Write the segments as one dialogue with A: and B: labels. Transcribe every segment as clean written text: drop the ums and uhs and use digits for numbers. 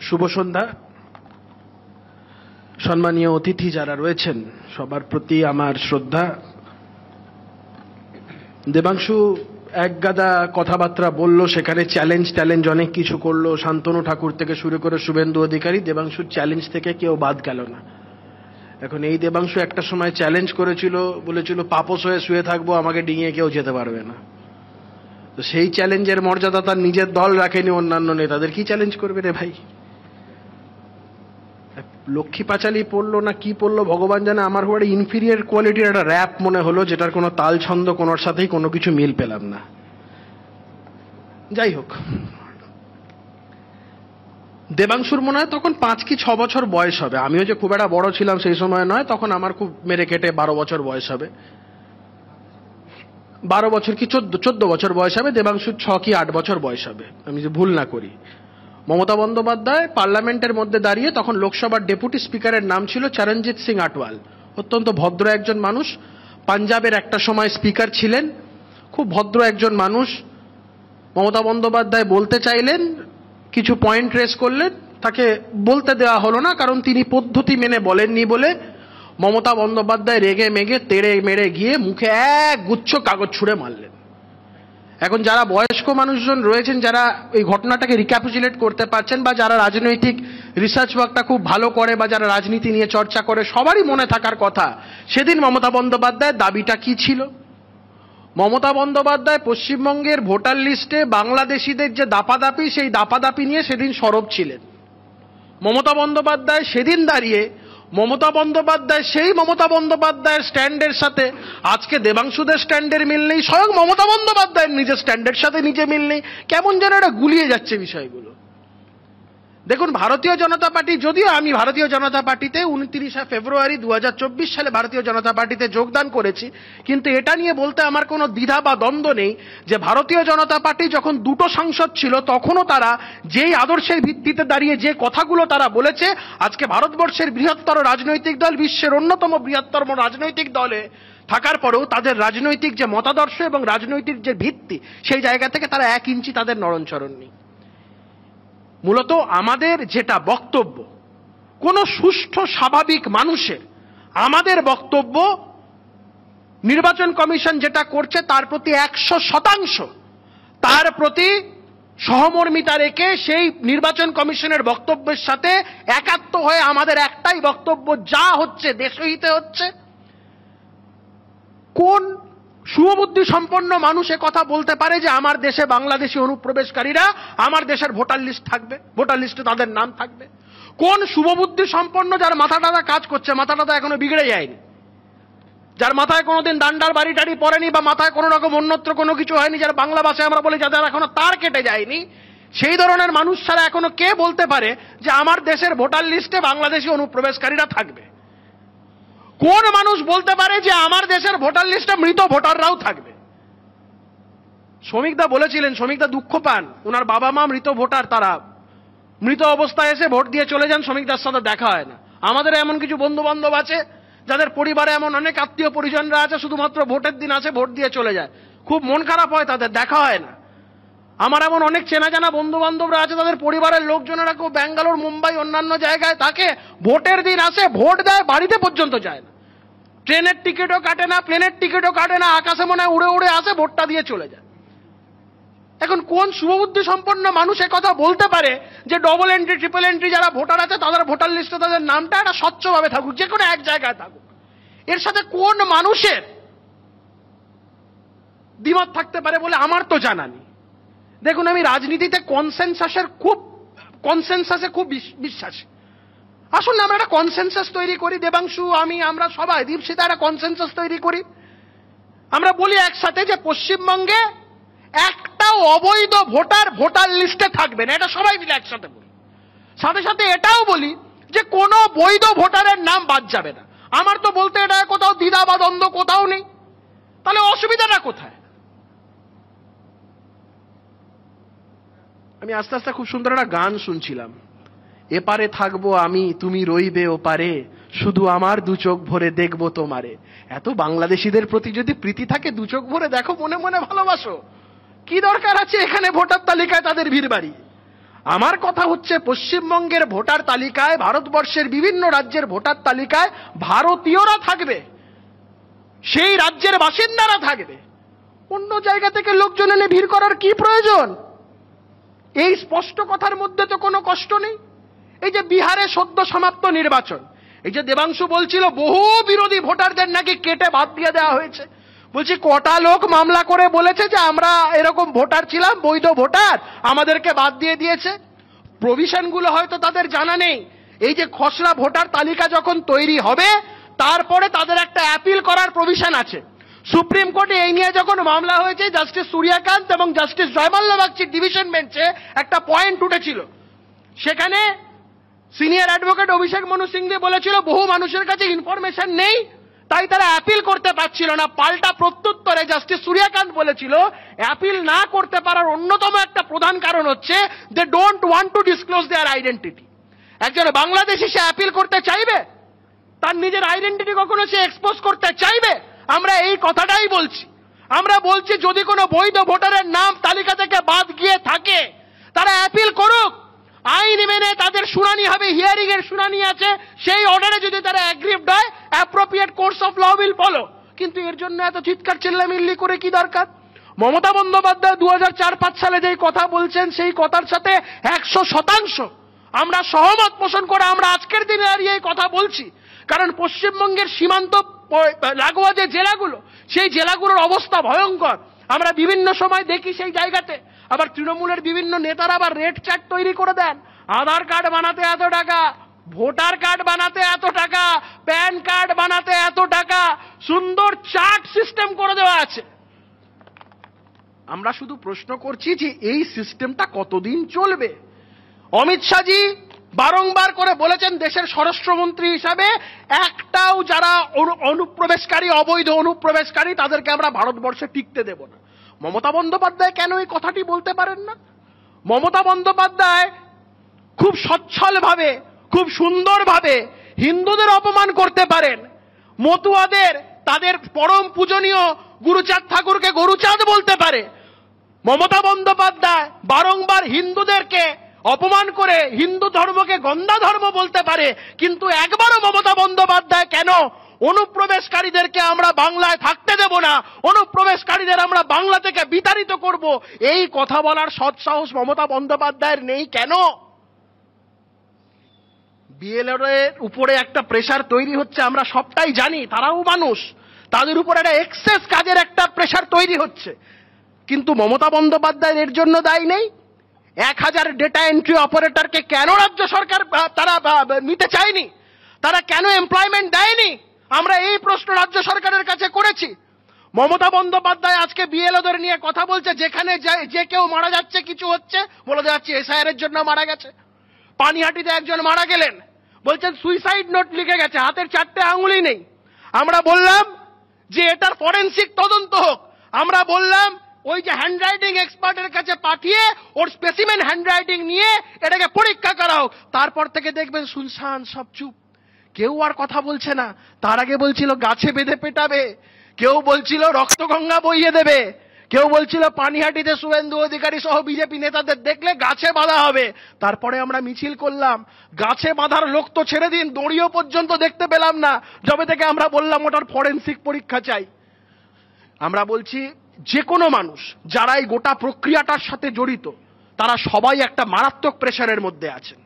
A: শুভ সন্ধ্যা। সম্মানীয় অতিথি যারা রয়েছেন সবার প্রতি আমার শ্রদ্ধা। দেবাংশু একগাদা কথাবার্তা বলল, সেখানে চ্যালেঞ্জ অনেক কিছু করলো, শান্তনু ঠাকুর থেকে শুরু করে শুভেন্দু অধিকারী। দেবাংশুর চ্যালেঞ্জ থেকে কেউ বাদ গেল না। এখন এই দেবাংশু একটা সময় চ্যালেঞ্জ করেছিল, বলেছিল পাপোস হয়ে শুয়ে থাকবো, আমাকে ডিঙিয়ে কেউ যেতে পারবে না। তো সেই চ্যালেঞ্জের মর্যাদা তার নিজের দল রাখেনি, অন্যান্য নেতাদের কি চ্যালেঞ্জ করবে রে ভাই? লক্ষ্মী পাঁচালি পড়লো না কি পড়লো ভগবান জানে। আমার খুব একটা ইনফিরিয়ার কোয়ালিটির একটা র্যাপ মনে হলো, যেটার কোনো তাল ছন্দ কোনোর সাথেই কোনো কিছু মিল পেলাম না। যাই হোক, দেবাংশুর মনে হয় তখন 5 কি 6 বছর বয়স হবে। আমিও যে খুব একটা বড় ছিলাম সেই সময় নয়, তখন আমার খুব মেরে কেটে 12 বছর বয়স হবে। 12 বছর কি 14 বছর বয়স হবে। দেবাংশুর 6 কি 8 বছর বয়স হবে, আমি যে ভুল না করি। মমতা বন্দ্যোপাধ্যায় পার্লামেন্টের মধ্যে দাঁড়িয়ে, তখন লোকসভার ডেপুটি স্পিকারের নাম ছিল চরণজিৎ সিং আটওয়াল, অত্যন্ত ভদ্র একজন মানুষ। পাঞ্জাবের একটা সময় স্পিকার ছিলেন, খুব ভদ্র একজন মানুষ। মমতা বন্দ্যোপাধ্যায় বলতে চাইলেন, কিছু পয়েন্ট রেজ করলেন, তাকে বলতে দেওয়া হলো না, কারণ তিনি পদ্ধতি মেনে বলেননি বলে মমতা বন্দ্যোপাধ্যায় রেগে মেগে তেড়ে মেরে গিয়ে মুখে এক গুচ্ছ কাগজ ছুঁড়ে মারলেন। এখন যারা বয়স্ক মানুষজন রয়েছেন, যারা এই ঘটনাটাকে রিক্যাপিচুলেট করতে পারছেন, বা যারা রাজনৈতিক রিসার্চ ওয়ার্কটা খুব ভালো করে, বা যারা রাজনীতি নিয়ে চর্চা করে, সবারই মনে থাকার কথা সেদিন মমতা বন্দ্যোপাধ্যায়ের দাবিটা কি ছিল। মমতা বন্দ্যোপাধ্যায় পশ্চিমবঙ্গের ভোটার লিস্টে বাংলাদেশিদের যে দাপাদাপি, সেই দাপাদাপি নিয়ে সেদিন সরব ছিলেন। মমতা বন্দ্যোপাধ্যায় সেদিন দাঁড়িয়ে, মমতা বন্দ্যোপাধ্যায় সেই মমতা বন্দ্যোপাধ্যায়ের স্ট্যান্ডের সাথে আজকে দেবাংশুদের স্ট্যান্ডের মিল নেই, স্বয়ং মমতা বন্দ্যোপাধ্যায়ের নিজের স্ট্যান্ডের সাথে নিজে মিল নেই। কেমন যেন এটা গুলিয়ে যাচ্ছে বিষয়গুলো। দেখুন, ভারতীয় জনতা পার্টি, যদিও আমি ভারতীয় জনতা পার্টিতে 29শে ফেব্রুয়ারি 2024 সালে ভারতীয় জনতা পার্টিতে যোগদান করেছি, কিন্তু এটা নিয়ে বলতে আমার কোনো দ্বিধা বা দ্বন্দ্ব নেই যে ভারতীয় জনতা পার্টি যখন দুটো সাংসদ ছিল, তখনও তারা যেই আদর্শের ভিত্তিতে দাঁড়িয়ে যে কথাগুলো তারা বলেছে, আজকে ভারতবর্ষের বৃহত্তর রাজনৈতিক দল, বিশ্বের অন্যতম বৃহত্তর রাজনৈতিক দলে থাকার পরেও তাদের রাজনৈতিক যে মতাদর্শ এবং রাজনৈতিক যে ভিত্তি, সেই জায়গা থেকে তারা 1 ইঞ্চি তাদের নড়নচড়ন নেই। মূলত আমাদের যেটা বক্তব্য, কোন সুষ্ঠু স্বাভাবিক মানুষের, আমাদের বক্তব্য নির্বাচন কমিশন যেটা করছে তার প্রতি 100% তার প্রতি সহমর্মিতা রেখে সেই নির্বাচন কমিশনের বক্তব্যের সাথে একাত্ম হয়ে আমাদের একটাই বক্তব্য, যা হচ্ছে দেশহিতে হচ্ছে। কোন শুভবুদ্ধি সম্পন্ন মানুষ কথা বলতে পারে যে আমার দেশে বাংলাদেশি অনুপ্রবেশকারীরা আমার দেশের ভোটার লিস্ট থাকবে, ভোটার লিস্টে তাদের নাম থাকবে? কোন শুভবুদ্ধি সম্পন্ন, যার মাথাটা কাজ করছে, মাথাটা এখনো বিগড়ে যায়নি, যার মাথায় কোনোদিন দান্ডার বাড়ি টাড়ি পড়েনি, বা মাথায় কোনো রকম অন্যত্র কোনো কিছু হয়নি, যার বাংলা ভাষায় আমরা বলি যাদের এখনো তার কেটে যায়নি, সেই ধরনের মানুষ ছাড়া এখনো কে বলতে পারে যে আমার দেশের ভোটার লিস্টে বাংলাদেশি অনুপ্রবেশকারীরা থাকবে? কোন মানুষ বলতে পারে যে আমার দেশের ভোটার লিস্টে মৃত ভোটাররাও থাকবে? শ্রমিকদা বলেছিলেন, শ্রমিকদা দুঃখ পান, ওনার বাবা মা মৃত ভোটার, তারা মৃত অবস্থায় এসে ভোট দিয়ে চলে যান, শ্রমিকদার সাথে দেখা হয় না। আমাদের এমন কিছু বন্ধু বান্ধব আছে যাদের পরিবারে এমন অনেক আত্মীয় পরিজনরা আছে, শুধুমাত্র ভোটের দিন আছে, ভোট দিয়ে চলে যায়, খুব মন খারাপ হয়, তাদের দেখা হয় না। আমার এমন অনেক চেনা জানা বন্ধু বান্ধবরা আছে, তাদের পরিবারের লোকজনেরা কেউ ব্যাঙ্গালোর, মুম্বাই, অন্যান্য জায়গায় থাকে, ভোটের দিন আসে, ভোট দেয়, বাড়িতে পর্যন্ত যায় না, ট্রেনের টিকিটও কাটে না, প্লেনের টিকিটও কাটে না, আকাশে মনে হয় উড়ে উড়ে আসে, ভোটটা দিয়ে চলে যায়। এখন কোন শুভবুদ্ধি সম্পন্ন মানুষ কথা বলতে পারে যে ডবল এন্ট্রি, ট্রিপল এন্ট্রি যারা ভোটার আছে তাদের ভোটার লিস্টে তাদের নামটা একটা স্বচ্ছভাবে থাকুক, যে কোনো এক জায়গায় থাকুক? এর সাথে কোন মানুষের দ্বিমত থাকতে পারে বলে আমার তো জানা নেই। দেখুন, আমি রাজনীতিতে কনসেনসাসে খুব বিশ্বাসী। আসুন আমরা একটা কনসেনসাস তৈরি করি, দেবাংশু, আমি, আমরা সবাই, দীপশিতা, একটা কনসেনসাস তৈরি করি। আমরা বলি একসাথে যে পশ্চিমবঙ্গে একটাও অবৈধ ভোটার লিস্টে থাকবে না, এটা সবাই মিলে একসাথে বলি। সাথে সাথে এটাও বলি যে কোনো বৈধ ভোটারের নাম বাদ যাবে না। আমার তো বলতে এটা কোথাও দ্বিধা বা দ্বন্দ্ব কোথাও নেই, তাহলে অসুবিধাটা কোথায়? আমি আস্তে আস্তে খুব সুন্দর একটা গান শুনছিলাম, এপারে থাকবো আমি, তুমি রইবে ওপারে, শুধু আমার 2 চোখ ভরে দেখবো তোমারে। এত বাংলাদেশিদের প্রতি যদি প্রীতি থাকে, 2 চোখ ভরে দেখো, মনে মনে ভালোবাসো, কি দরকার আছে এখানে ভোটার তালিকায় তাদের ভিড় বাড়ি? আমার কথা হচ্ছে পশ্চিমবঙ্গের ভোটার তালিকায়, ভারতবর্ষের বিভিন্ন রাজ্যের ভোটার তালিকায় ভারতীয়রা থাকবে, সেই রাজ্যের বাসিন্দারা থাকবে। অন্য জায়গা থেকে লোকজন এনে ভিড় করার কি প্রয়োজন? এই স্পষ্ট কথার মধ্যে তো কোনো কষ্ট নেই। এই যে বিহারে সদ্য সমাপ্ত নির্বাচন, এই যে দেবাংশু বলছিল বহু বিরোধী ভোটারদের নাকি কেটে বাদ দিয়ে দেওয়া হয়েছে, বলছি কটা লোক মামলা করে বলেছে যে আমরা এরকম ভোটার ছিলাম, বৈধ ভোটার, আমাদেরকে বাদ দিয়ে দিয়েছে। প্রভিশনগুলো হয়তো তাদের জানা নেই। এই যে খসড়া ভোটার তালিকা যখন তৈরি হবে তারপরে তাদের একটা অ্যাপিল করার প্রভিশন আছে। সুপ্রিম কোর্টে এই নিয়ে যখন মামলা হয়েছে, জাস্টিস সূর্যকান্ত এবং জাস্টিস জয়মাল্য বাগচির ডিভিশন বেঞ্চে একটা পয়েন্ট উঠেছিল। সেখানে সিনিয়র অ্যাডভোকেট অভিষেক মনু সিংভি বলেছিল বহু মানুষের কাছে ইনফরমেশন নেই, তাই তারা অ্যাপিল করতে পারছিল না। পাল্টা প্রত্যুত্তরে জাস্টিস সূর্যকান্ত বলেছিল অ্যাপিল না করতে পারার অন্যতম একটা প্রধান কারণ হচ্ছে they don't want to disclose their identity. একজন বাংলাদেশি সে অ্যাপিল করতে চাইবে? তার নিজের আইডেন্টিটি কখনো সে এক্সপোজ করতে চাইবে? আমরা এই কথাটাই বলছি। আমরা বলছি যদি কোনো বৈধ ভোটারের নাম তালিকা থেকে বাদ গিয়ে থাকে তারা অ্যাপিল করুক, আইন মেনে তাদের শুনানি হবে, হিয়ারিং এর শুনানি আছে, সেই অর্ডারে যদি তারা অ্যাগ্রিভড হয় appropriate course of law will follow. কিন্তু এর জন্য এত চিৎকার চিল্লামিল্লি করে কি দরকার? মমতা বন্দ্যোপাধ্যায় 2004-05 সালে যেই কথা বলছেন সেই কথার সাথে 100% আমরা সহমত পোষণ করে আমরা আজকের দিনে দাঁড়িয়ে এই কথা বলছি। কারণ পশ্চিমবঙ্গের সীমান্ত লাগোয়া যে জেলাগুলো, সেই জেলাগুলোর অবস্থা ভয়ঙ্কর। আমরা বিভিন্ন সময় দেখি সেই জায়গাতে আবার তৃণমূলের বিভিন্ন নেতারা আবার রেড চার্ট তৈরি করে দেন, আধার কার্ড বানাতে এত টাকা, ভোটার কার্ড বানাতে এত টাকা, প্যান কার্ড বানাতে এত টাকা, সুন্দর চার্ট সিস্টেম করে দেওয়া আছে। আমরা শুধু প্রশ্ন করছি যে এই সিস্টেমটা কতদিন চলবে? অমিত শাহজি বারংবার করে বলেছেন দেশের স্বরাষ্ট্রমন্ত্রী হিসাবে একটাও যারা অনুপ্রবেশকারী, অবৈধ অনুপ্রবেশকারী, তাদেরকে আমরা ভারতবর্ষে টিকতে দেব না। মমতা বন্দ্যোপাধ্যায় কেন এই কথাটি বলতে পারেন না? মমতা বন্দ্যোপাধ্যায় খুব সচ্ছলভাবে, খুব সুন্দরভাবে হিন্দুদের অপমান করতে পারেন, মতুয়াদের, তাদের পরম পূজনীয় গুরুচাঁদ ঠাকুরকে গরুচাঁদ বলতে পারে। মমতা বন্দ্যোপাধ্যায় বারংবার হিন্দুদেরকে অপমান করে হিন্দু ধর্মকে গন্ধা ধর্ম বলতে পারে, কিন্তু একবারও মমতা বন্দ্যোপাধ্যায় কেন অনুপ্রবেশকারীদেরকে আমরা বাংলায় থাকতে দেব না, অনুপ্রবেশকারীদের আমরা বাংলা থেকে বিতাড়িত করব, এই কথা বলার সৎসাহস মমতা বন্দ্যোপাধ্যায়ের নেই কেন? বিএলওর উপরে একটা প্রেসার তৈরি হচ্ছে, আমরা সবটাই জানি, তারাও মানুষ, তাদের উপরে একটা এক্সেস কাজের একটা প্রেসার তৈরি হচ্ছে, কিন্তু মমতা বন্দ্যোপাধ্যায় এর জন্য দায়ী নেই। 1000 ডেটা এন্ট্রি অপারেটরকে কেন রাজ্য সরকার তারা নিতে চায়নি? তারা কেন এমপ্লয়মেন্ট দেয়নি? আমরা এই প্রশ্ন রাজ্য সরকারের কাছে করেছি। মমতা বন্দ্যোপাধ্যায় আজকে বিএলওদের নিয়ে কথা বলছে, যেখানে যে কেউ মারা যাচ্ছে, কিছু হচ্ছে, বলে যাচ্ছে এসআইআর এর জন্য মারা গেছে। পানিহাটিতে একজন মারা গেলেন, বলছেন সুইসাইড নোট লিখে গেছে, হাতের 4টে আঙুলই নেই। আমরা বললাম যে এটার ফরেনসিক তদন্ত হোক। আমরা বললাম ওই যে হ্যান্ডরাইটিং এক্সপার্টের কাছে পাঠিয়ে ওর স্পেসিমেন হ্যান্ডরাইটিং নিয়ে এটাকে পরীক্ষা করা হোক। তারপর থেকে দেখবেন শুনশান, সব চুপ, কেউ আর কথা বলছে না। তার আগে বলছিল গাছে বেঁধে পেটাবে, কেউ বলছিল রক্তগঙ্গা বইয়ে দেবে, কেউ বলছিল পানিহাটিতে শুভেন্দু অধিকারী সহ বিজেপি নেতাদের দেখলে গাছে বাঁধা হবে। তারপরে আমরা মিছিল করলাম, গাছে বাঁধার লোক তো ছেড়ে দিন, দড়িও পর্যন্ত দেখতে পেলাম না, যবে থেকে আমরা বললাম ওটার ফরেনসিক পরীক্ষা চাই। আমরা বলছি যে কোনো মানুষ যারা এই গোটা প্রক্রিয়াটার সাথে জড়িত তারা সবাই একটা মারাত্মক প্রেসারের মধ্যে আছেন,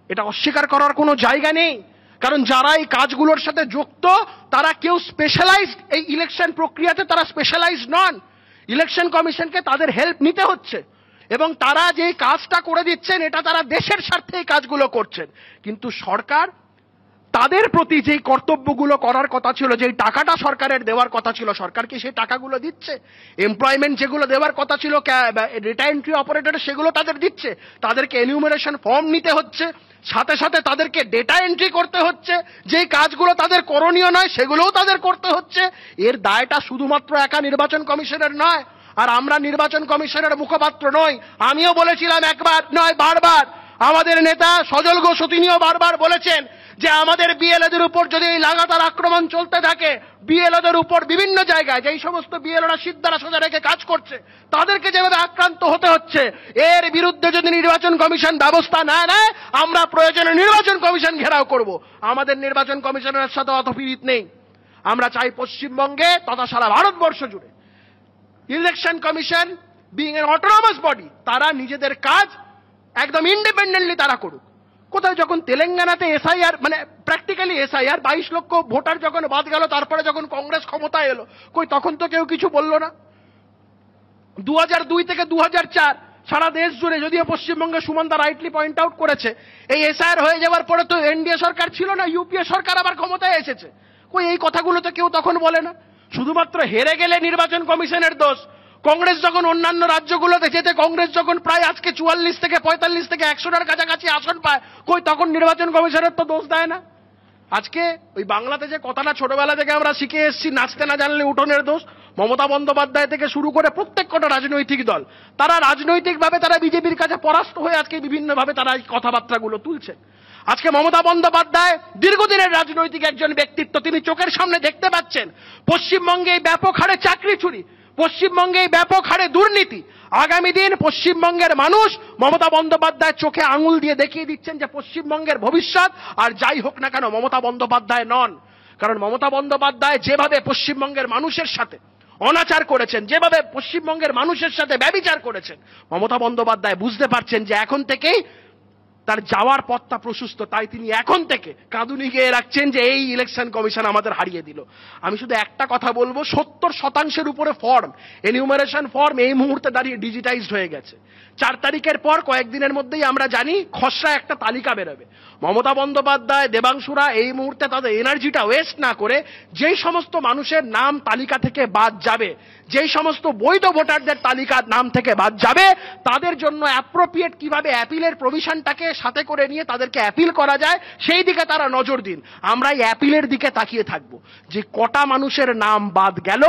A: এটা অস্বীকার করার কোনো জায়গা নেই। কারণ যারা এই কাজগুলোর সাথে যুক্ত তারা কেউ স্পেশালাইজড, এই ইলেকশন প্রক্রিয়াতে তারা স্পেশালাইজড নন। ইলেকশন কমিশনকে তাদের হেল্প নিতে হচ্ছে এবং তারা যে কাজটা করে দিচ্ছেন এটা তারা দেশের স্বার্থে এই কাজগুলো করছেন। কিন্তু সরকার তাদের প্রতি যেই কর্তব্যগুলো করার কথা ছিল, যেই টাকাটা সরকারের দেওয়ার কথা ছিল, সরকার কি সেই টাকাগুলো দিচ্ছে? এমপ্লয়মেন্ট যেগুলো দেওয়ার কথা ছিল ডেটা এন্ট্রি অপারেটর, সেগুলো তাদের দিচ্ছে? তাদেরকে এনিউমারেশন ফর্ম নিতে হচ্ছে, সাথে সাথে তাদেরকে ডেটা এন্ট্রি করতে হচ্ছে, যেই কাজগুলো তাদের করণীয় নয় সেগুলোও তাদের করতে হচ্ছে। এর দায়টা শুধুমাত্র একা নির্বাচন কমিশনের নয়, আর আমরা নির্বাচন কমিশনের মুখপাত্র নই। আমিও বলেছিলাম একবার নয় বারবার, আমাদের নেতা সজল ঘোষ তিনিও বারবার বলেছেন যে আমাদের বিএলওদের উপর যদি এই লাগাতার আক্রমণ চলতে থাকে, বিএলওদের উপর বিভিন্ন জায়গায় যেই সমস্ত বিএলওরা সিদ্ধারা সোজা রেখে কাজ করছে তাদেরকে যেভাবে আক্রান্ত হতে হচ্ছে, এর বিরুদ্ধে যদি নির্বাচন কমিশন ব্যবস্থা না নেয় আমরা প্রয়োজনে নির্বাচন কমিশন ঘেরাও করব। আমাদের নির্বাচন কমিশনের সাথে অত পীড়িত নেই। আমরা চাই পশ্চিমবঙ্গে তথা সারা ভারতবর্ষ জুড়ে election commission being N autonomous body, তারা নিজেদের কাজ একদম ইন্ডিপেন্ডেন্টলি তারা করুক। কোথাও যখন তেলেঙ্গানাতে এসআইআর, মানে প্র্যাকটিক্যালি এসআইআর 22 লক্ষ ভোটার যখন বাদ গেল, তারপরে যখন কংগ্রেস ক্ষমতায় এলো, কই তখন তো কেউ কিছু বললো না। 2002 থেকে 2004 সারা দেশ জুড়ে, যদিও পশ্চিমবঙ্গে সুমনদা রাইটলি পয়েন্ট আউট করেছে, এই এসআইআর হয়ে যাওয়ার পরে তো এনডিএ সরকার ছিল না, ইউপিএ সরকার আবার ক্ষমতায় এসেছে। কই এই কথাগুলো তো কেউ তখন বলে না। শুধুমাত্র হেরে গেলে নির্বাচন কমিশনের দোষ। কংগ্রেস যখন অন্যান্য রাজ্যগুলোতে যেতে, কংগ্রেস যখন প্রায় আজকে 44 থেকে 45 থেকে 100টার কাছাকাছি আসন পায়, কই তখন নির্বাচন কমিশনের তো দোষ দেয় না। আজকে ওই বাংলাতে যে কথাটা ছোটবেলা থেকে আমরা শিখে এসেছি, নাচতে না জানলে উঠোনের দোষ, মমতা বন্দ্যোপাধ্যায় থেকে শুরু করে প্রত্যেক কটা রাজনৈতিক দল, তারা রাজনৈতিকভাবে তারা বিজেপির কাছে পরাস্ত হয়ে আজকে বিভিন্নভাবে তারা এই কথাবার্তাগুলো তুলছেন। আজকে মমতা বন্দ্যোপাধ্যায় দীর্ঘদিনের রাজনৈতিক একজন ব্যক্তিত্ব, তিনি চোখের সামনে দেখতে পাচ্ছেন পশ্চিমবঙ্গে এই ব্যাপক হারে চাকরি চুরি, পশ্চিমবঙ্গে এই ব্যাপক হারে দুর্নীতি। আগামী দিন পশ্চিমবঙ্গের মানুষ মমতা বন্দ্যোপাধ্যায় চোখে আঙুল দিয়ে দেখিয়ে দিচ্ছেন যে পশ্চিমবঙ্গের ভবিষ্যৎ আর যাই হোক না কেন মমতা বন্দ্যোপাধ্যায় নন। কারণ মমতা বন্দ্যোপাধ্যায় যেভাবে পশ্চিমবঙ্গের মানুষের সাথে অনাচার করেছেন, যেভাবে পশ্চিমবঙ্গের মানুষের সাথে ব্যভিচার করেছেন, মমতা বন্দ্যোপাধ্যায় বুঝতে পারছেন যে এখন থেকেই তার যাওয়ার পথটা প্রশস্ত। তাই তিনি এখন থেকে কাঁদুনি গেয়ে রাখছেন যে এই ইলেকশন কমিশন আমাদের হারিয়ে দিল। আমি শুধু একটা কথা বলবো, 70% উপরে ফর্ম, এনিউমারেশন ফর্ম এই মুহূর্তে দাঁড়িয়ে ডিজিটাইজড হয়ে গেছে। 4 তারিখের পর কয়েকদিনের মধ্যেই আমরা জানি খসড়া একটা তালিকা বেরোবে। মমতা বন্দ্যোপাধ্যায়, দেবাংশুরা এই মুহূর্তে তাদের এনার্জিটা ওয়েস্ট না করে যেই সমস্ত মানুষের নাম তালিকা থেকে বাদ যাবে, যেই সমস্ত বৈধ ভোটারদের তালিকার নাম থেকে বাদ যাবে, তাদের জন্য অ্যাপ্রোপ্রিয়েট কিভাবে অ্যাপিলের প্রভিশনটাকে সাথে করে নিয়ে তাদেরকে অ্যাপিল করা যায় সেই দিকে তারা নজর দিন। আমরা এই অ্যাপিলের দিকে তাকিয়ে থাকব যে কটা মানুষের নাম বাদ গেল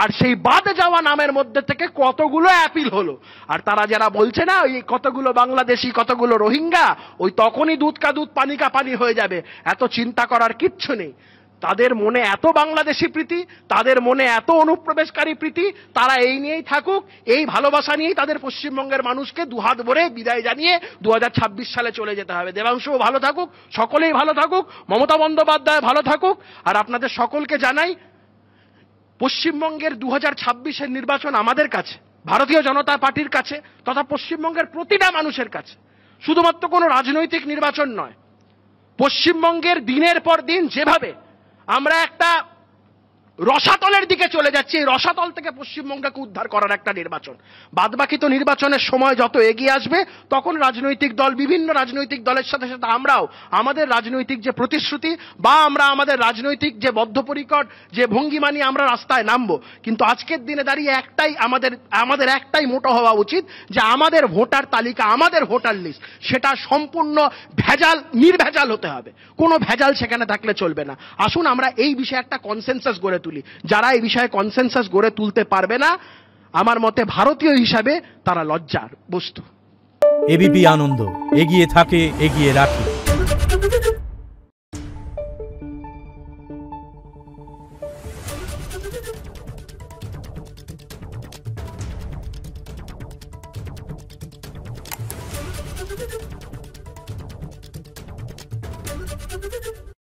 A: আর সেই বাদ যাওয়া নামের মধ্যে থেকে কতগুলো অ্যাপিল হলো। আর তারা যারা বলছে না ওই কতগুলো বাংলাদেশি, কতগুলো রোহিঙ্গা, ওই তখনই দুধ কা দুধ পানি কা পানি হয়ে যাবে। এত চিন্তা করার কিচ্ছু নেই। তাদের মনে এত বাংলাদেশি প্রীতি, তাদের মনে এত অনুপ্রবেশকারী প্রীতি, তারা এই নিয়েই থাকুক, এই ভালোবাসা নিয়েই তাদের পশ্চিমবঙ্গের মানুষকে দুহাত ভরে বিদায় জানিয়ে 2026 সালে চলে যেতে হবে। দেবাংশুও ভালো থাকুক, সকলেই ভালো থাকুক, মমতা বন্দ্যোপাধ্যায় ভালো থাকুক। আর আপনাদের সকলকে জানাই, পশ্চিমবঙ্গের 2026-এর নির্বাচন আমাদের কাছে, ভারতীয় জনতা পার্টির কাছে তথা পশ্চিমবঙ্গের প্রতিটা মানুষের কাছে শুধুমাত্র কোনো রাজনৈতিক নির্বাচন নয়। পশ্চিমবঙ্গের দিনের পর দিন যেভাবে আমরা একটা রসাতলের দিকে চলে যাচ্ছি, এই রসাতল থেকে পশ্চিমবঙ্গকে উদ্ধার করার একটা নির্বাচন। বাদবাকি তো নির্বাচনের সময় যত এগিয়ে আসবে তখন রাজনৈতিক দল, বিভিন্ন রাজনৈতিক দলের সাথে সাথে আমরাও আমাদের রাজনৈতিক যে প্রতিশ্রুতি বা আমরা আমাদের রাজনৈতিক যে বদ্ধপরিকর যে ভঙ্গিমা নিয়ে আমরা রাস্তায় নামবো। কিন্তু আজকের দিনে দাঁড়িয়ে একটাই আমাদের একটাই মোটো হওয়া উচিত যে আমাদের ভোটার তালিকা, আমাদের ভোটার লিস্ট সেটা সম্পূর্ণ ভেজাল, নির্ভেজাল হতে হবে। কোনো ভেজাল সেখানে থাকলে চলবে না। আসুন আমরা এই বিষয়ে একটা কনসেনসাস গড়ে তুলি। যারা এই বিষয়ে কনসেনসাস গড়ে তুলতে পারবে না, আমার মতে ভারতীয় হিসাবে তারা লজ্জার বস্তু।
B: এবিপি আনন্দ, এগিয়ে থাকে, এগিয়ে রাখে।
C: Thank you.